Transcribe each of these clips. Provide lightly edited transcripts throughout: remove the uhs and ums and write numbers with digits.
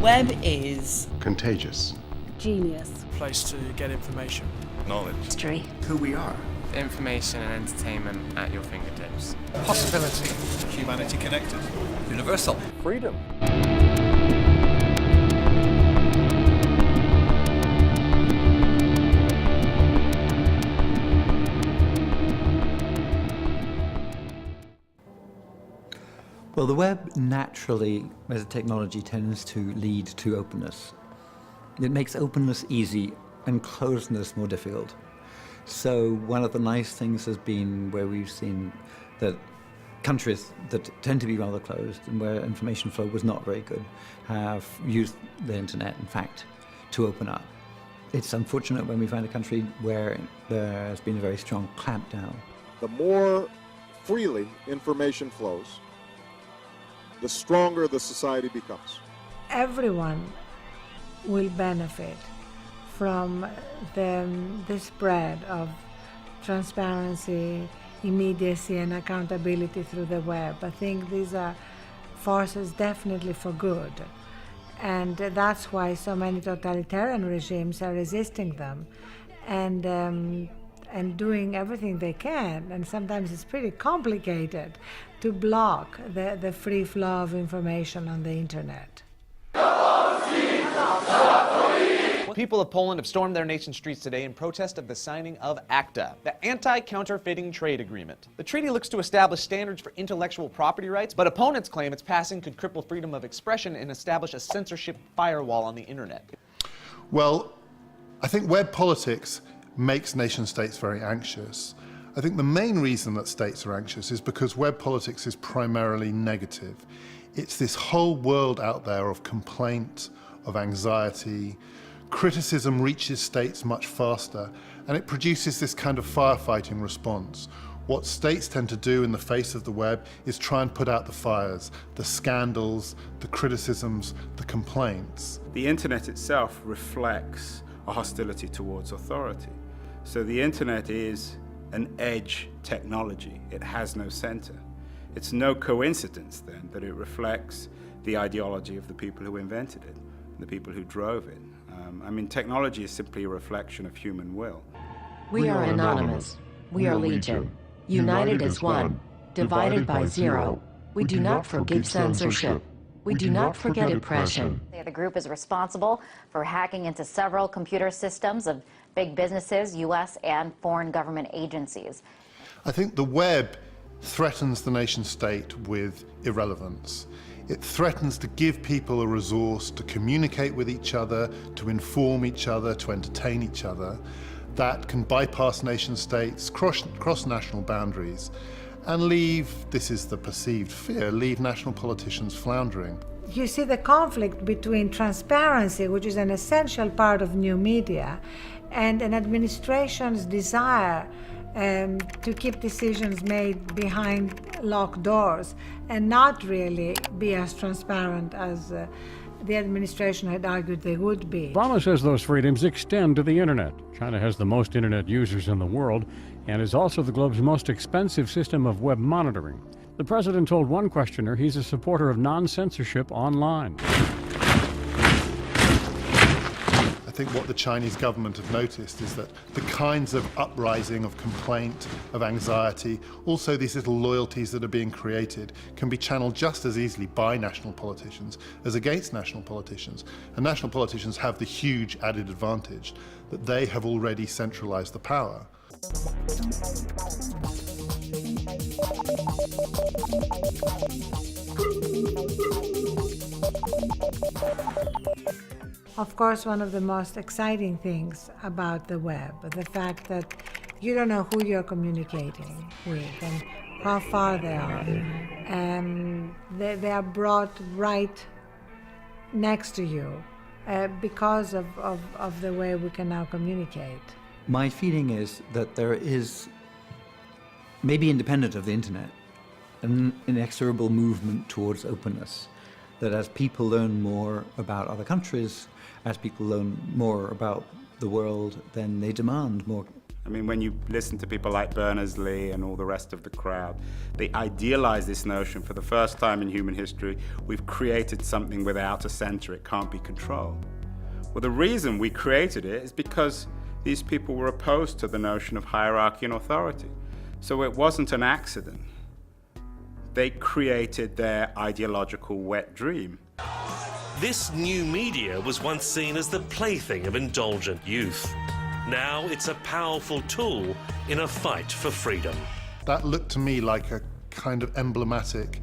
web is contagious. Genius. Place to get information. Knowledge. History. Who we are. Information and entertainment at your fingertips. Possibility. Humanity connected. Universal. Freedom. Well, the web naturally, as a technology, tends to lead to openness. It makes openness easy and closedness more difficult. So one of the nice things has been where we've seen that countries that tend to be rather closed and where information flow was not very good have used the internet, in fact, to open up. It's unfortunate when we find a country where there has been a very strong clampdown. The more freely information flows, the stronger the society becomes. Everyone will benefit from the spread of transparency, immediacy, and accountability through the web. I think these are forces definitely for good. And that's why so many totalitarian regimes are resisting them and doing everything they can, and sometimes it's pretty complicated, to block the free flow of information on the internet. People of Poland have stormed their nation's streets today in protest of the signing of ACTA, the Anti-Counterfeiting Trade Agreement. The treaty looks to establish standards for intellectual property rights, but opponents claim its passing could cripple freedom of expression and establish a censorship firewall on the internet. Well, I think web politics makes nation states very anxious. I think the main reason that states are anxious is because web politics is primarily negative. It's this whole world out there of complaint, of anxiety. Criticism reaches states much faster, and it produces this kind of firefighting response. What states tend to do in the face of the web is try and put out the fires, the scandals, the criticisms, the complaints. The internet itself reflects a hostility towards authority. So the internet is an edge technology. It has no center. It's no coincidence then that it reflects the ideology of the people who invented it, the people who drove it. I mean, technology is simply a reflection of human will. We are anonymous. We are legion. United as one. Divided by zero. We do not forgive censorship. We do not forget oppression. The group is responsible for hacking into several computer systems of big businesses, U.S. and foreign government agencies. I think the web threatens the nation state with irrelevance. It threatens to give people a resource to communicate with each other, to inform each other, to entertain each other, that can bypass nation states, cross national boundaries, and leave, this is the perceived fear, leave national politicians floundering. You see the conflict between transparency, which is an essential part of new media, and an administration's desire to keep decisions made behind locked doors and not really be as transparent as the administration had argued they would be. Obama says those freedoms extend to the internet. China has the most internet users in the world and is also the globe's most expensive system of web monitoring. The president told one questioner he's a supporter of non-censorship online. I think what the Chinese government have noticed is that the kinds of uprising, of complaint, of anxiety, also these little loyalties that are being created, can be channeled just as easily by national politicians as against national politicians. And national politicians have the huge added advantage that they have already centralized the power. Of course, one of the most exciting things about the web, the fact that you don't know who you're communicating with and how far they are. They are brought right next to you because of the way we can now communicate. My feeling is that there is, maybe independent of the internet, an inexorable movement towards openness. That as people learn more about other countries, as people learn more about the world, then they demand more. I mean, when you listen to people like Berners-Lee and all the rest of the crowd, they idealize this notion for the first time in human history. We've created something without a center. It can't be controlled. Well, the reason we created it is because these people were opposed to the notion of hierarchy and authority. So it wasn't an accident. They created their ideological wet dream. This new media was once seen as the plaything of indulgent youth. Now it's a powerful tool in a fight for freedom. That looked to me like a kind of emblematic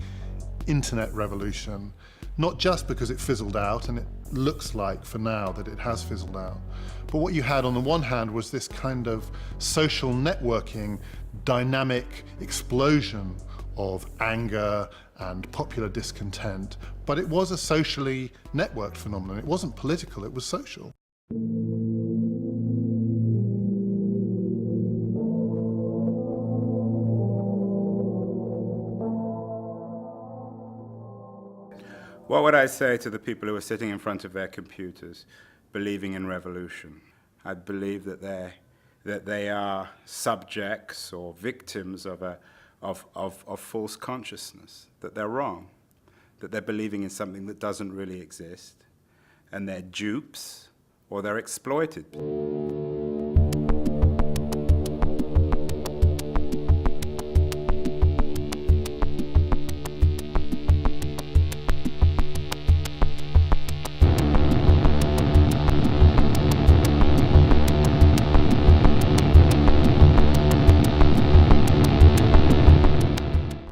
internet revolution, not just because it fizzled out, and it looks like for now that it has fizzled out, but what you had on the one hand was this kind of social networking, dynamic explosion of anger and popular discontent, but it was a socially networked phenomenon. It wasn't political, it was social. What would I say to the people who are sitting in front of their computers believing in revolution? I'd believe that they are subjects or victims of false consciousness, that they're wrong, that they're believing in something that doesn't really exist, and they're dupes or they're exploited.